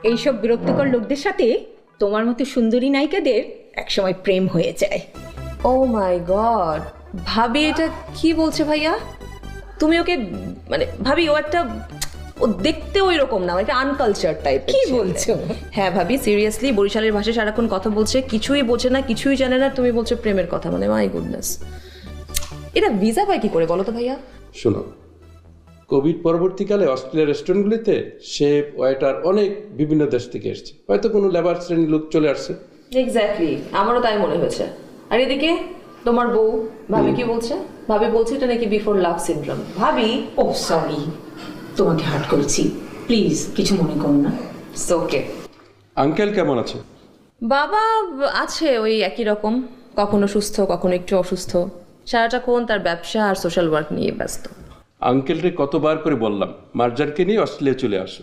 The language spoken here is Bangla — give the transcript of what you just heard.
এইসব বিরক্তিকর লোকদের সাথে তোমার মতো সুন্দরী নায়িকাদের একসময় প্রেম হয়ে যায়। ও মাই গড, ভাবি এটা কি বলছে ভাইয়া? তুমি ওকে মানে ভাবি ও দেখতে ওই রকম না, একটা আনকালচার টাইপ। কি বলছো? হ্যাঁ ভাবি, সিরিয়াসলি বরিশালের ভাষায় সারাক্ষণ কথা বলছে, কিছুই বোঝে না, কিছুই জানে না, তুমি বলছো প্রেমের কথা, মানে মাই গুডনেস। এটা ভিসা পায় কি করে বলো তো ভাইয়া? শোনো, কোভিড পরবর্তীকালে অস্ট্রেলিয়ার রেস্টুরেন্টগুলিতে শেফ ওয়েটার অনেক বিভিন্ন দেশ থেকে এসছে, হয়তো কোনো লেবার শ্রেণীর লোক চলে আসছে। এক্স্যাক্টলি, আমারও তাই মনে হয়েছে। আর এদিকে তোমার বউ ভাবি কি বলছে? ভাবি বলছে এটা নাকি বিফোর লাভ সিনড্রোম। ভাবি ও সরি, তোমাকে হার্ট করেছি, প্লিজ কিছু মনে করো না। ওকে। আঙ্কেল কেমন আছে? বাবা আছে ওই একই রকম, কখনো সুস্থ কখনো একটু অসুস্থ, সারাটাক্ষণ তার ব্যবসা আর সোশ্যাল ওয়ার্ক নিয়ে ব্যস্ত। আঙ্কেলকে কতবার করে বললাম মার্জানকে নিয়ে অস্ট্রেলিয়া চলে আসো,